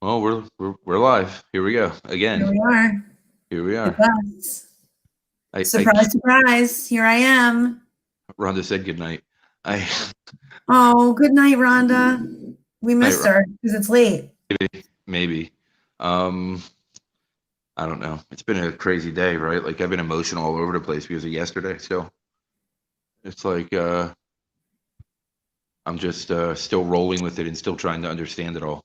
Well, we're live. Here we go Here again. we are. Here we The are. best. I Surprise, surprise. Here I am. Rhonda said good night. I Oh, good night, Rhonda. We night, missed her because it's late. maybe. Um, I don't know. It's been a crazy day, right? Like I've been emotional all over the place because of yesterday. So it's like I'm just still rolling with it and still trying to understand it all.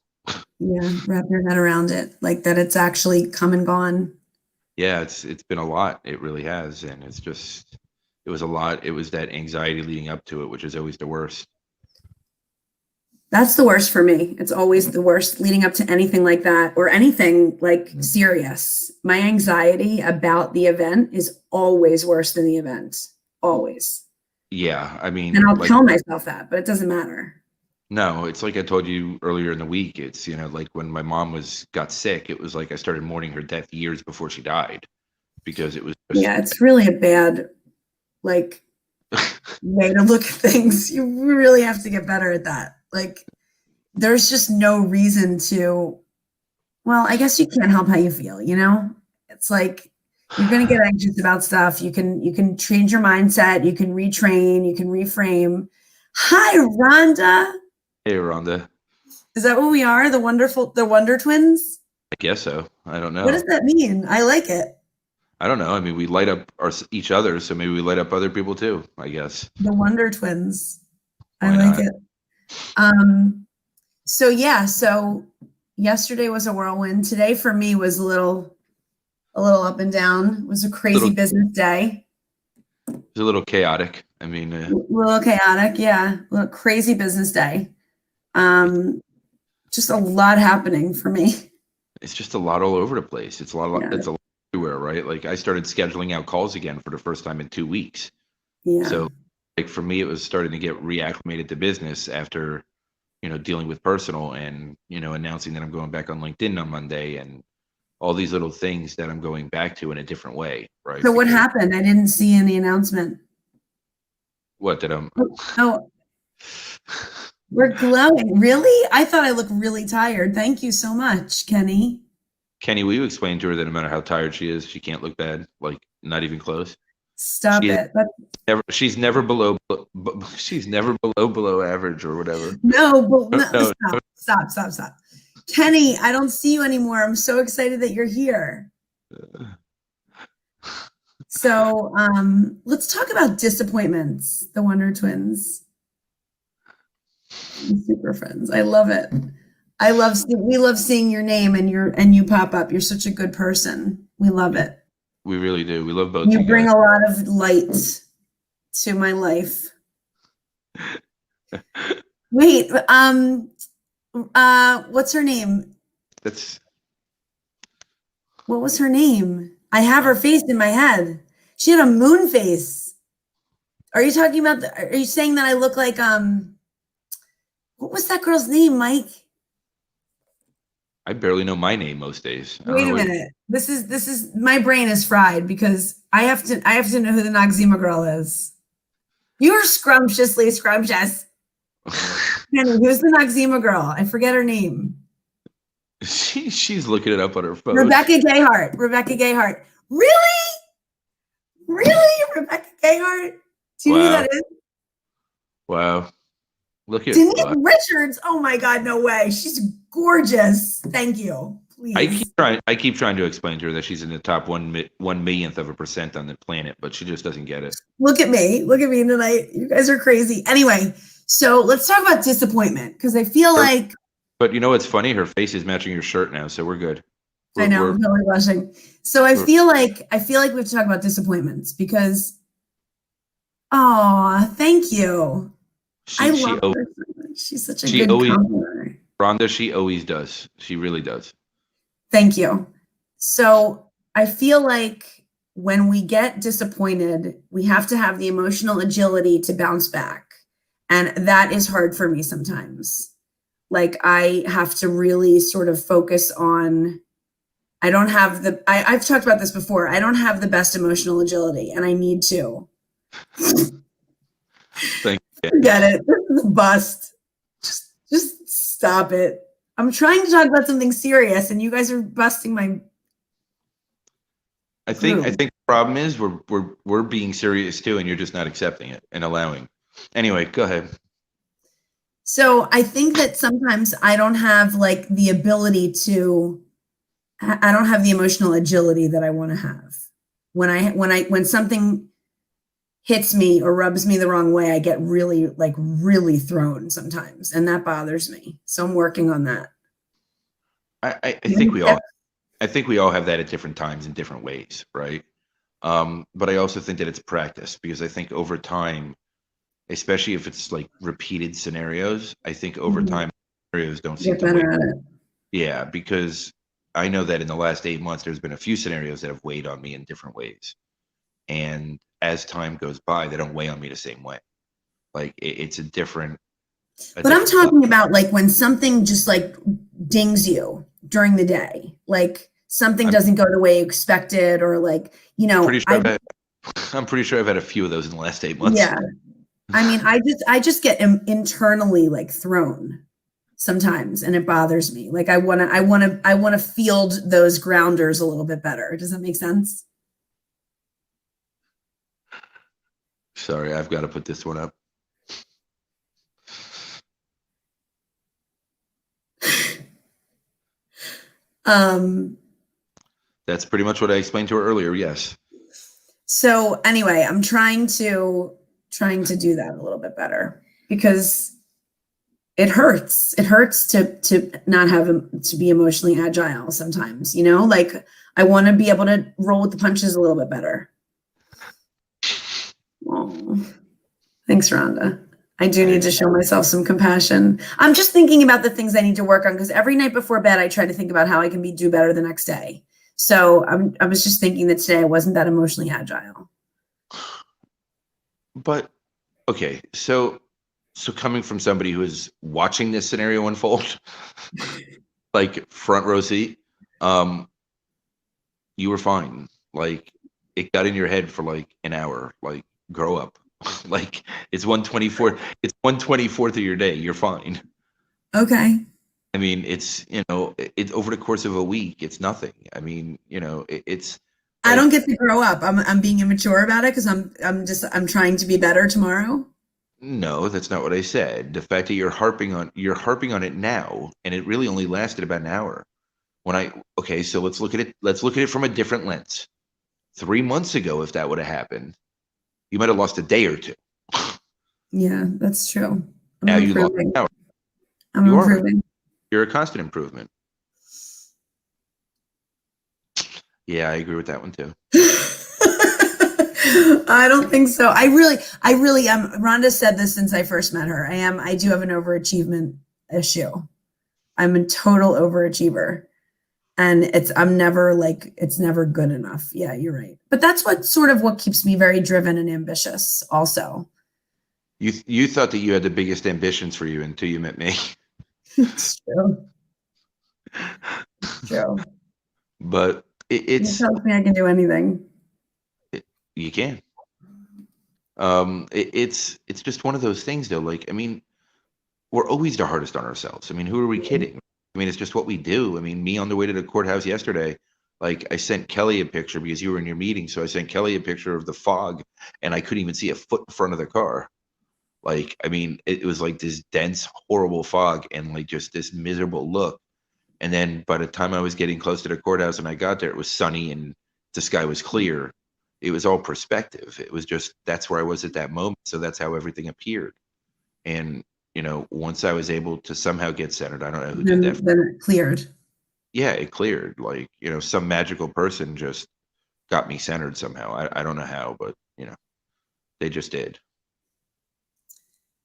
Yeah, wrap your head around it. Like that it's actually come and gone. Yeah, it's been a lot. It really has, and it was a lot. It was that anxiety leading up to it, which is always the worst. That's the worst for me. It's always the worst leading up to anything like that or anything like serious. My anxiety about the event is always worse than the event. Always. Yeah, I And mean, I'll like tell myself that, but it doesn't matter. no, it's like I told you earlier in the week. It's, like when my mom got sick, it was like I started mourning her death years before she died because it was just Yeah, it's really a bad like way to look at things. You really have to get better at that. Like, there's just no reason to, well, I guess you can't help how you feel, you know? It's like you're going to get anxious about stuff. You can change your mindset, you can retrain, you can reframe. Hi, Rhonda. Hey, Rhonda. Is that what we are? The Wonder Twins? I guess so. I don't What does know. that mean? I like it. I don't know. I mean, we light up each other, so maybe we light up other people too, I guess. The Wonder Twins. I Why like not? it. Um, so yeah, so yesterday was a whirlwind. Today for me was a little up and down. It was a crazy Little business day. It's a little chaotic. I mean, A little chaotic, yeah. A little crazy business day. Um, just a lot happening for me. it's just a lot all over the place. Yeah, It's a lot everywhere, right? Like I started scheduling out calls again for the first time in 2 weeks. yeah. So like for me, it was starting to get reacclimated to business after dealing with personal and, announcing that I'm going back on LinkedIn on Monday and all these little things that I'm going back to in a different way, right? So what Because happened? I didn't see any announcement. what did I'm Oh, we're glowing. Really? I thought I looked really tired. Thank you so much, Kenny. Kenny, will you explain to her that no matter how tired she is, she can't look bad, like not even close. Stop She is it. she's never she's never below average or whatever. No, but no, No, stop. Kenny, I don't see you anymore. I'm so excited that you're here. So let's talk about disappointments, the Wonder Twins, super friends. I love it. We love seeing your name and you pop up. You're such a good person. We love it. we really do. We love both of You you guys. bring a lot of light to my life. Wait, what's her name? That's What was her name? I have her face in my head. She had a moon face. Are you talking about are you saying that I look like what was that girl's name, Mike? I barely know my name most days. I don't Wait know a what minute. This is my brain is fried because I have to know who the Noxzema girl is. You're scrumptiously scrumptious. Penny, who's the Noxzema girl? I forget her name. she's looking it up on her phone. Rebecca Gayhart. Rebecca Gayhart. Really? Really? Rebecca Gayhart? Do you know who Wow. that is? Wow. Look at Denise Richards. Oh my God, no way. She's gorgeous. Thank you. Please. I keep trying to explain to her that she's in the top 1/millionth of a percent on the planet, but she just doesn't get it. Look at me. Look at me tonight. You guys are crazy. Anyway, so let's talk about disappointment because I feel like But you know what's funny? Her face is matching your shirt now, so we're good. I We're, know we're, I'm totally blushing. So we're I feel like we have to talk about disappointments because oh, thank you. I she love her so much. She's such a she good always compliment. Rhonda. She always does. She really does. Thank you. So I feel like when we get disappointed, we have to have the emotional agility to bounce back. And that is hard for me sometimes. Like I have to really sort of focus on, I've talked about this before. I don't have the best emotional agility and I need to. Thank you. Forget it. This is a bust. Just stop it. I'm trying to talk about something serious, and you guys are busting my. I think the problem is we're being serious too, and you're just not accepting it and allowing. Anyway, go ahead. So I think that sometimes I don't have like the ability to. I don't have the emotional agility that I want to have. When something hits me or rubs me the wrong way, I get really thrown sometimes, and that bothers me. So I'm working on that. I think we all. I think we all have that at different times in different ways, right? But I also think that it's practice, because I think over time, especially if it's like repeated scenarios, I think over time scenarios don't seem to better at it. Yeah, because I know that in the last 8 months, there's been a few scenarios that have weighed on me in different ways. And as time goes by, they don't weigh on me the same way. Like it's a different. But I'm talking about like when something just like dings you during the day, like something doesn't go the way you expected, or like, you know, I'm pretty sure I've had a few of those in the last 8 months. Yeah. I mean, I just get internally like thrown sometimes, and it bothers me. Like I want to field those grounders a little bit better. Does that make sense? Sorry, I've got to put this one up. That's pretty much what I explained to her earlier. Yes. So anyway, I'm trying to do that a little bit better, because it hurts. It hurts to not have to be emotionally agile sometimes, you know, like I want to be able to roll with the punches a little bit better. Oh, thanks, Rhonda. I do need to show myself some compassion. I'm just thinking about the things I need to work on, because every night before bed, I try to think about how I can do better the next day. So I was just thinking that today I wasn't that emotionally agile. But okay, so coming from somebody who is watching this scenario unfold, like front row seat, you were fine. Like it got in your head for like an hour. Like grow up. Like it's 1/24. It's 1/24 of your day. You're fine. Okay. I mean, it's, you know, it's over the course of a week. It's nothing. I mean, you know, it's. Like, I don't get to grow up. I'm being immature about it because I'm trying to be better tomorrow. No, that's not what I said. The fact that you're harping on it now, and it really only lasted about an hour. Okay, so let's look at it. Let's look at it from a different lens. 3 months ago, if that would have happened, you might have lost a day or two. Yeah, that's true. Now you lost an hour. I'm improving. You're a constant improvement. Yeah, I agree with that one too. I don't think so. I really am. Rhonda said this since I first met her. I do have an overachievement issue. I'm a total overachiever. And it's never good enough. Yeah, you're right. But that's what keeps me very driven and ambitious also. You thought that you had the biggest ambitions for you until you met me. It's true. It's true. But it's. It tells me I can do anything. You can. It's just one of those things, though. Like, I mean, we're always the hardest on ourselves. I mean, who are we kidding? I mean, it's just what we do. I mean, me on the way to the courthouse yesterday, like I sent Kelly a picture because you were in your meeting. So I sent Kelly a picture of the fog, and I couldn't even see a foot in front of the car. Like, I mean, it was like this dense, horrible fog and like just this miserable look. And then by the time I was getting close to the courthouse and I got there, it was sunny and the sky was clear. It was all perspective. It was just, that's where I was at that moment. So that's how everything appeared. And, you know, once I was able to somehow get centered, I don't know who did that. Then it cleared. Yeah, it cleared. Like, you know, some magical person just got me centered somehow. I don't know how, but, you know, they just did.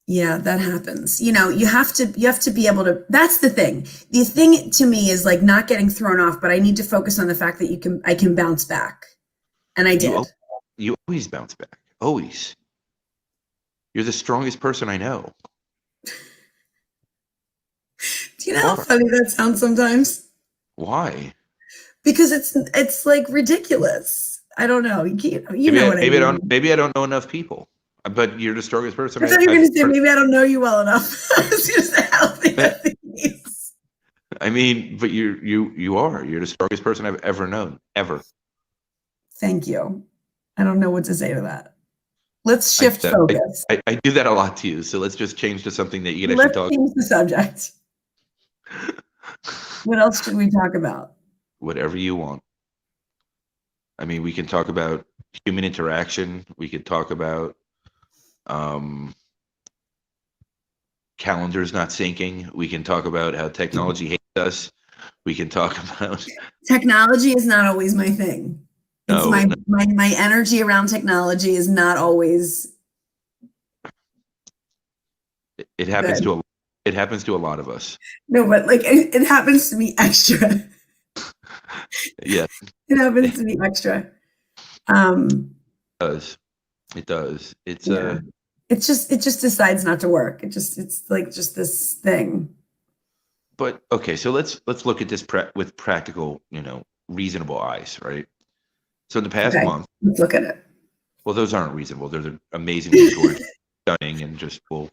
Yeah, that happens. You know, you have to be able to, that's the thing. The thing to me is like not getting thrown off, but I need to focus on the fact that I can bounce back. And I did. You always bounce back. Always. You're the strongest person I know. Do you know how funny that sounds sometimes? Why? Because it's like ridiculous. I don't know. You know what I mean. Maybe I don't know enough people. But you're the strongest person. I thought you were going to say maybe I don't know you well enough. I was going to say, I don't think that's the case. I mean, but you're the strongest person I've ever known, ever. Thank you. I don't know what to say to that. Let's I, shift focus. I do that a lot to you. So let's just change to something that you can actually Let's talk. change the subject. What else should we talk about? Whatever you want. I mean, we can talk about human interaction. We could talk about calendars not syncing. We can talk about how technology hates us. We can talk about Technology is not always my thing. It's no, my energy around technology is not always it happens good. it happens to a lot of us. No, but like it happens to me extra. Yeah, It happens to me extra. it does. It does. It's Yeah. It just decides not to work. It's like just this thing. but okay, so let's look at this with practical, reasonable eyes, right? So in the past Okay, month, let's look at it. well, those aren't reasonable. They're amazingly gorgeous, stunning, and just will,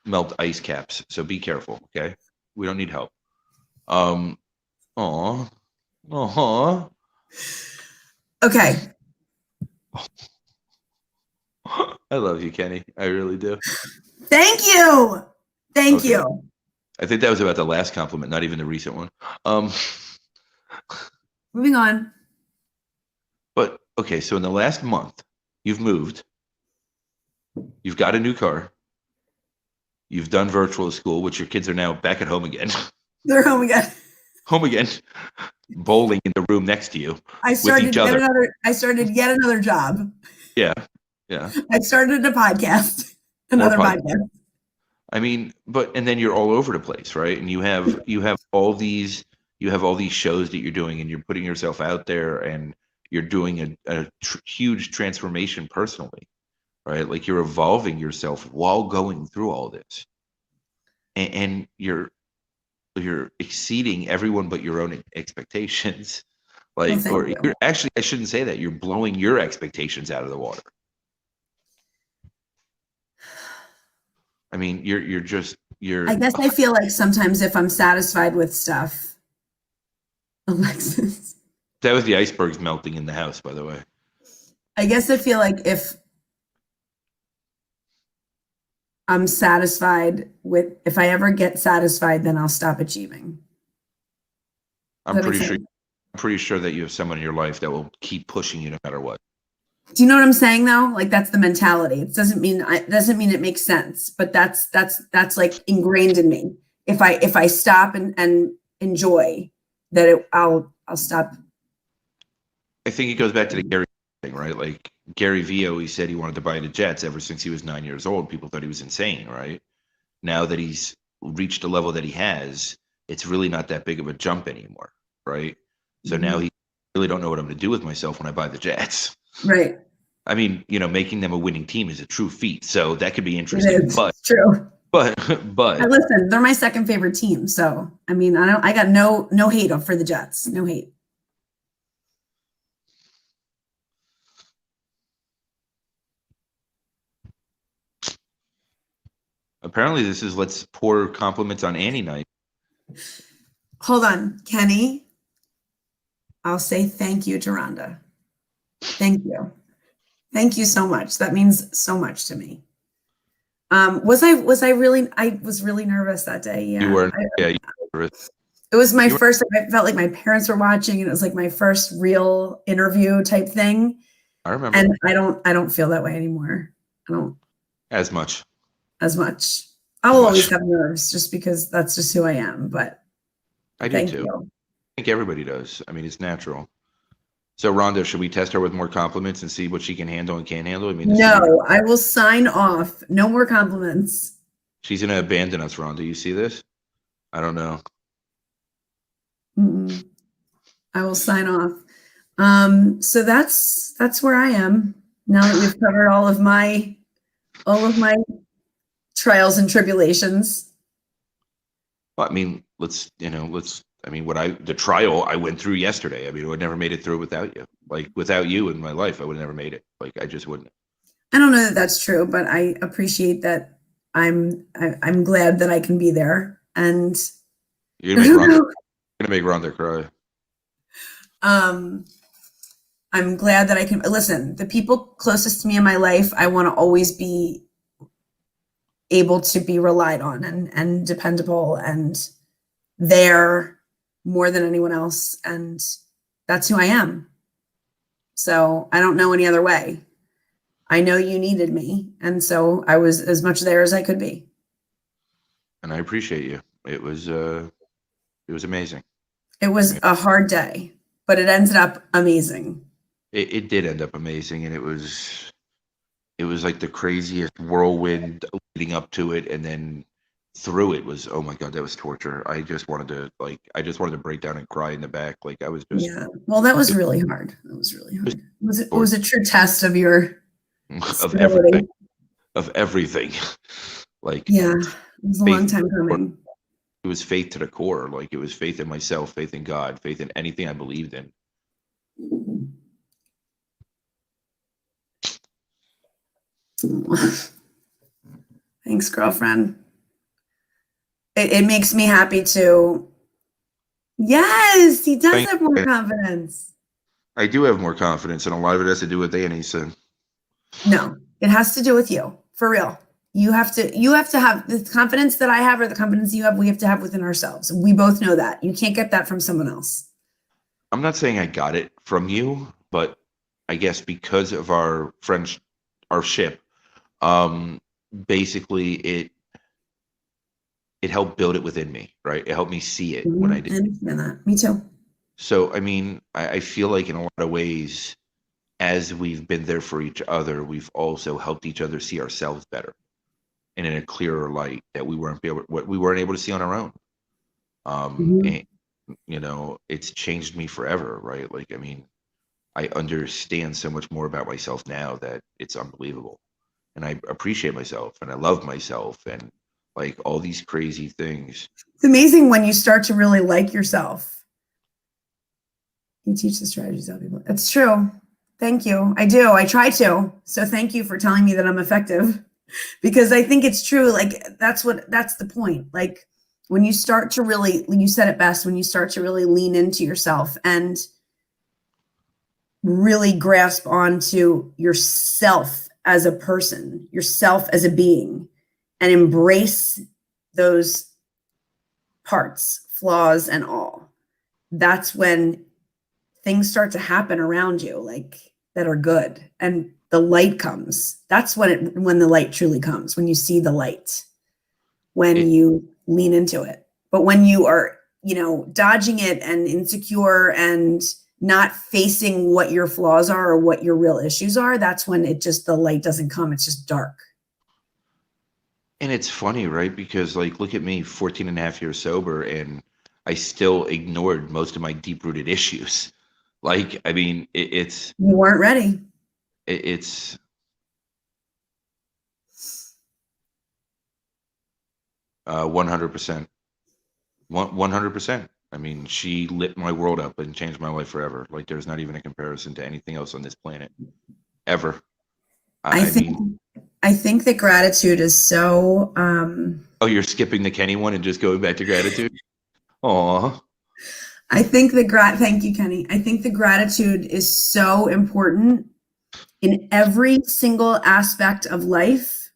melt ice caps. So be careful, okay? We don't need help. Aw, aw. Okay. I love you, Kenny. I really do. Thank you. Thank Okay. you. I think that was about the last compliment, not even the recent one. Moving on. But okay, so in the last month, you've moved, you've got a new car, you've done virtual school, which your kids are now back at home again. They're home again. Home again, bowling in the room next to you I with each other. I started yet another job. Yeah. I started a podcast. Another podcast. I mean, and then you're all over the place, right? And you have all these shows that you're doing, and you're putting yourself out there, and you're doing a huge transformation personally, right? Like you're evolving yourself while going through all this, and you're exceeding everyone but your own expectations. Like, Well, you're actually, I shouldn't say that. You're blowing your expectations out of the water. I mean, you're. I guess I feel like sometimes if I'm satisfied with stuff, Alexis. That was the icebergs melting in the house, by the way. I guess I feel like if I'm satisfied with, if I ever get satisfied, then I'll stop achieving. I'm pretty sure that you have someone in your life that will keep pushing you no matter what. Do you know what I'm saying though? Like that's the mentality. It doesn't mean it makes sense, but that's like ingrained in me. If I stop and enjoy that, I'll stop. I think it goes back to the Gary thing, right? Like Gary Vee always said he wanted to buy the Jets ever since he was 9 years old. People thought he was insane, right? Now that he's reached a level that he has, it's really not that big of a jump anymore, right? So now he really don't know what I'm going to do with myself when I buy the Jets. Right. I mean, making them a winning team is a true feat, so that could be interesting. It's true. But listen, they're my second favorite team, so I mean, I got no hate for the Jets, no hate. Apparently, this is let's pour compliments on Annie night. Hold on, Kenny. I'll say thank you to Rhonda. Thank you. Thank you so much. That means so much to me. I was really nervous that day. Yeah. You were. You were nervous. It was my first, I felt like my parents were watching, and it was like my first real interview type thing. I remember. And I don't feel that way anymore. I don't. As much. I will always have nerves just because that's just who I am. But I do too. I think everybody does. I mean, it's natural. So, Rhonda, should we test her with more compliments and see what she can handle and can't handle? I mean, no, I will sign off. No more compliments. She's going to abandon us, Rhonda. You see this? I don't know. I will sign off. So that's where I am now that we've covered all of my trials and tribulations. Well, I mean, the trial I went through yesterday. I mean, I would never made it through without you. Like without you in my life, I would have never made it. Like I just wouldn't. I don't know that that's true, but I appreciate that. I'm glad that I can be there, and You're gonna make Rhonda. You're gonna make Rhonda cry. um, I'm glad that I can listen. The people closest to me in my life, I want to always be able to be relied on and dependable and there more than anyone else. And that's who I am. So I don't know any other way. I know you needed me. And so I was as much there as I could be. And I appreciate you. It was amazing. It was a hard day, but it ended up amazing. It did end up amazing, and it was like the craziest whirlwind leading up to it, and then through it was, oh my God, that was torture. I just wanted to break down and cry in the back. Like I was just, yeah. Well, that was really hard. That was really hard. It was a true test of your stability. of everything. Like, yeah, it was a long time coming. It was faith to the core. Like it was faith in myself, faith in God, faith in anything I believed in. Thanks, girlfriend. It makes me happy to. Yes, he does have more confidence. I do have more confidence, and a lot of it has to do with Annie. So, no, it has to do with you, for real. You have to have the confidence that I have, or the confidence you have. We have to have within ourselves. We both know that. You can't get that from someone else. I'm not saying I got it from you, but I guess because of our ship, basically it helped build it within me, right? It helped me see it when I did. I understand that. Me too. So, I mean, I feel like in a lot of ways, as we've been there for each other, we've also helped each other see ourselves better and in a clearer light that we weren't able to see on our own. And, you know, it's changed me forever, right? Like, I mean, I understand so much more about myself now that it's unbelievable. And I appreciate myself and I love myself and like all these crazy things. It's amazing when you start to really like yourself. You teach the strategies of people. It's true. Thank you. I do. I try to. So thank you for telling me that I'm effective, because I think it's true. Like that's the point. Like when you start to really, you said it best, when you start to really lean into yourself and really grasp onto yourself as a person, yourself as a being, and embrace those parts, flaws and all. That's when things start to happen around you, like that are good, and the light comes. That's when the light truly comes, when you see the light, when you lean into it. But when you are, you know, dodging it and insecure and not facing what your flaws are or what your real issues are, that's when the light doesn't come. It's just dark. And it's funny, right? Because like, look at me, 14 and a half years sober, and I still ignored most of my deep-rooted issues. Like, I mean, it's... You weren't ready. It's... 100%. 100%. I mean, she lit my world up and changed my life forever. Like, there's not even a comparison to anything else on this planet. Ever. I think that gratitude is so... Oh, you're skipping the Kenny one and just going back to gratitude? Aw. Thank you, Kenny. I think the gratitude is so important in every single aspect of life.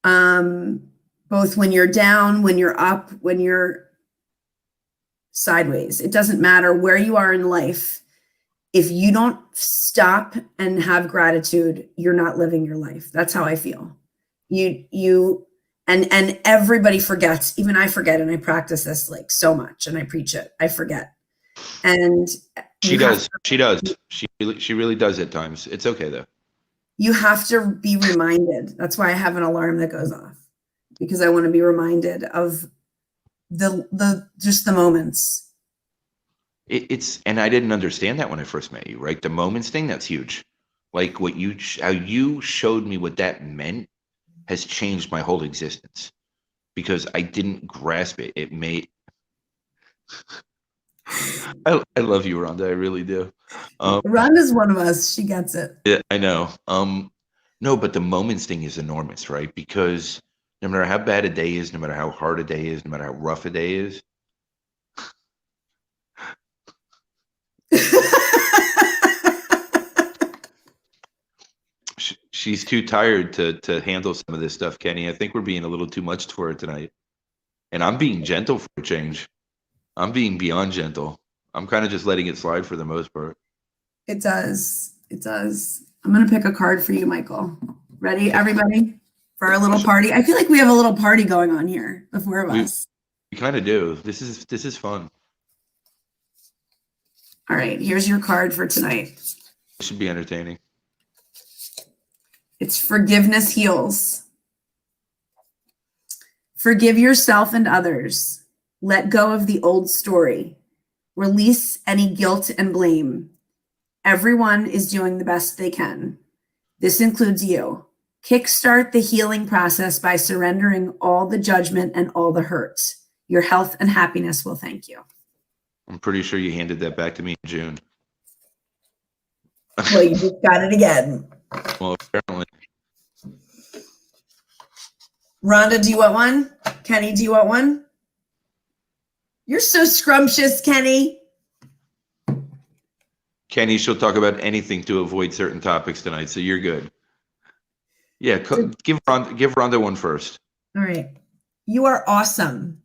Both when you're down, when you're up, when you're sideways. It doesn't matter where you are in life. If you don't stop and have gratitude, you're not living your life. That's how I feel. And everybody forgets. Even I forget, and I practice this like so much, and I preach it. I forget. And she does. She really does at times. It's okay though. You have to be reminded. That's why I have an alarm that goes off, because I want to be reminded of just the moments. And I didn't understand that when I first met you, right? The moments thing, that's huge. Like how you showed me what that meant has changed my whole existence, because I didn't grasp it. It made... I love you, Rhonda. I really do. Rhonda's one of us. She gets it. Yeah, I know. No, but the moments thing is enormous, right? Because No matter how bad a day is, no matter how hard a day is, no matter how rough a day is, she's too tired to handle some of this stuff, Kenny. I think we're being a little too much for her tonight. And I'm being gentle for a change. I'm being beyond gentle. I'm kind of just letting it slide for the most part. It does. It does. I'm going to pick a card for you, Michael. Ready, everybody, for our little party? I feel like we have a little party going on here, the four of us. We kind of do. This is fun. All right, here's your card for tonight. It should be entertaining. It's Forgiveness Heals. Forgive yourself and others. Let go of the old story. Release any guilt and blame. Everyone is doing the best they can. This includes you. Kickstart the healing process by surrendering all the judgment and all the hurt. Your health and happiness will thank you. I'm pretty sure you handed that back to me in June. Well, you just got it again. Well, apparently. Rhonda, do you want one? Kenny, do you want one? You're so scrumptious, Kenny. Kenny, she'll talk about anything to avoid certain topics tonight, so you're good. Yeah, give Rhonda one first. All right. You are awesome.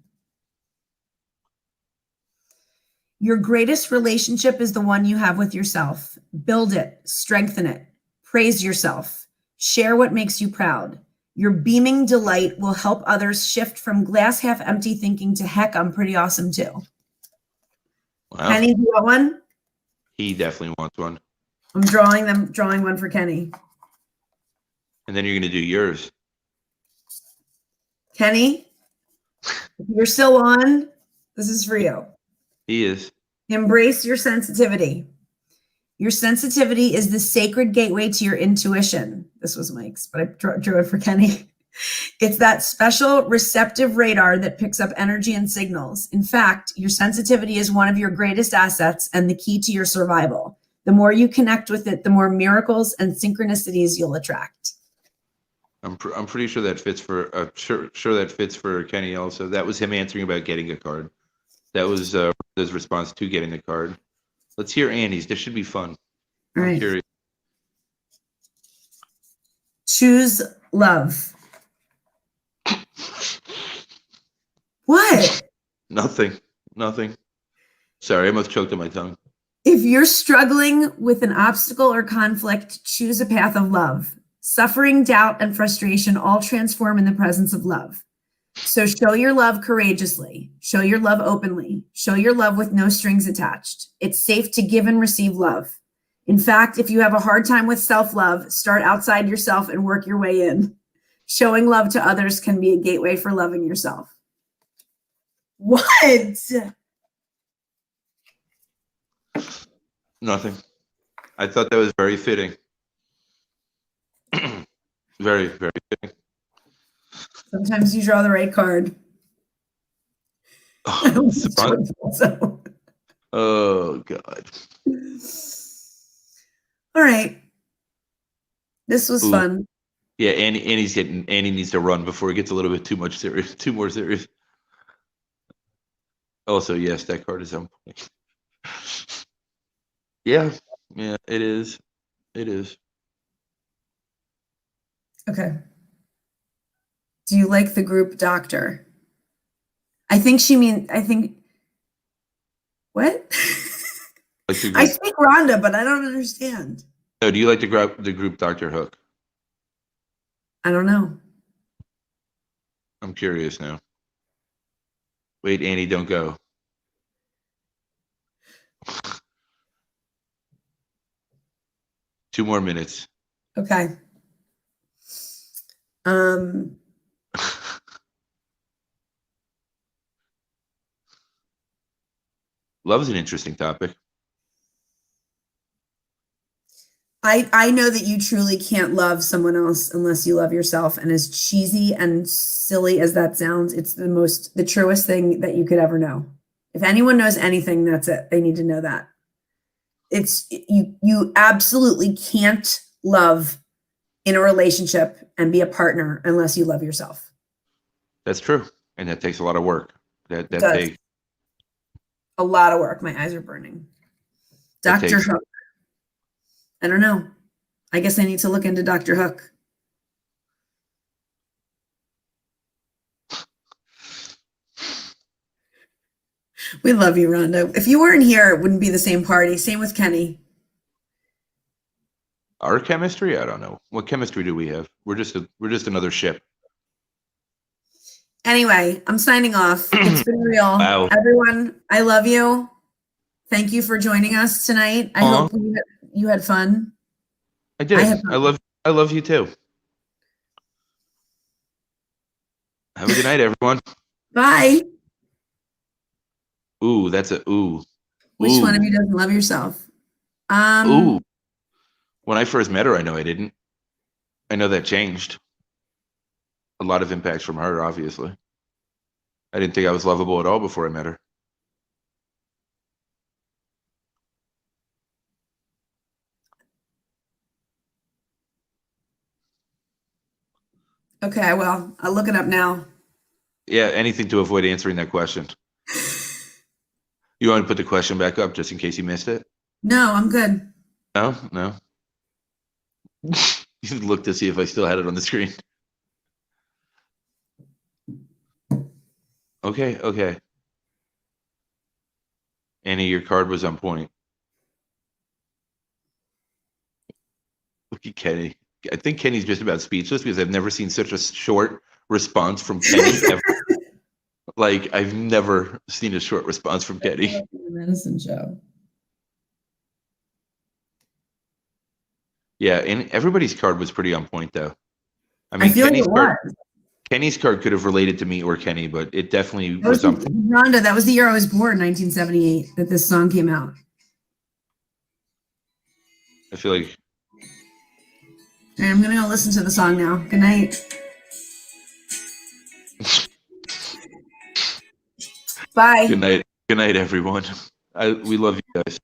Your greatest relationship is the one you have with yourself. Build it, strengthen it, praise yourself, share what makes you proud. Your beaming delight will help others shift from glass half empty thinking to heck, I'm pretty awesome too. Wow. Kenny, do you want one? He definitely wants one. I'm drawing one for Kenny. And then you're going to do yours. Kenny, if you're still on, this is for you. He is. Embrace your sensitivity. Your sensitivity is the sacred gateway to your intuition. This was Mike's, but I drew it for Kenny. It's that special receptive radar that picks up energy and signals. In fact, your sensitivity is one of your greatest assets and the key to your survival. The more you connect with it, the more miracles and synchronicities you'll attract. I'm pretty sure that fits for sure that fits for Kenny also. That was him answering about getting a card. That was his response to getting the card. Let's hear Annie's. This should be fun. All I'm right. curious. Choose love. What? Nothing. Sorry, I must choked on my tongue. If you're struggling with an obstacle or conflict, choose a path of love. Suffering, doubt, and frustration all transform in the presence of love. So show your love courageously. Show your love openly. Show your love with no strings attached. It's safe to give and receive love. In fact, if you have a hard time with self-love, start outside yourself and work your way in. Showing love to others can be a gateway for loving yourself. What? Nothing. I thought that was very fitting. Very, very fitting. Sometimes you draw the right card. Oh, God. All right. This was fun. Yeah, Annie needs to run before it gets a little bit too more serious. Also, yes, that card is on point. Yeah, it is. It is. Okay. Do you like the group doctor? What? I speak Rhonda, but I don't understand. No, do you like the group Dr. Hook? I don't know. I'm curious now. Wait, Annie, don't go. Two more minutes. Okay. Love is an interesting topic. I know that you truly can't love someone else unless you love yourself. And as cheesy and silly as that sounds, it's the truest thing that you could ever know. If anyone knows anything, that's it. They need to know that. It's you absolutely can't love in a relationship and be a partner unless you love yourself. That's true, and that takes a lot of work. That It that does. takes A lot of work. My eyes are burning. that Dr. takes. Hook. I don't know. I guess I need to look into Dr. Hook. We love you, Rhonda. If you weren't here, it wouldn't be the same party. Same with Kenny. Our chemistry? I don't know. What chemistry do we have? We're just another ship. Anyway, I'm signing off. It's been real. Wow. Everyone, I love you. Thank you for joining us tonight. I hope you had fun. I did. had fun. I love you too. Have a good night, everyone. Bye. Ooh, that's a ooh. Which one of you doesn't love yourself? Ooh. When I first met her, I know I didn't. I know that changed. A lot of impacts from her, obviously. I didn't think I was lovable at all before I met her. Okay, well, I'll look it up now. Yeah, anything to avoid answering that question. You want to put the question back up just in case you missed it? No, I'm good. No. You look to see if I still had it on the screen. Okay. Annie, your card was on point. Look at Kenny. I think Kenny's just about speechless because I've never seen such a short response from Kenny ever. Like, I've never seen a short response from Kenny. The medicine show. Yeah, and everybody's card was pretty on point, though. I I mean, feel like it was. Kenny's card could have related to me or Kenny, but it definitely was on point. Rhonda, that was the year I was born, 1978, that this song came out. I feel like. All right, I'm going to go listen to the song now. Good night. Bye. Good night, everyone. We love you guys.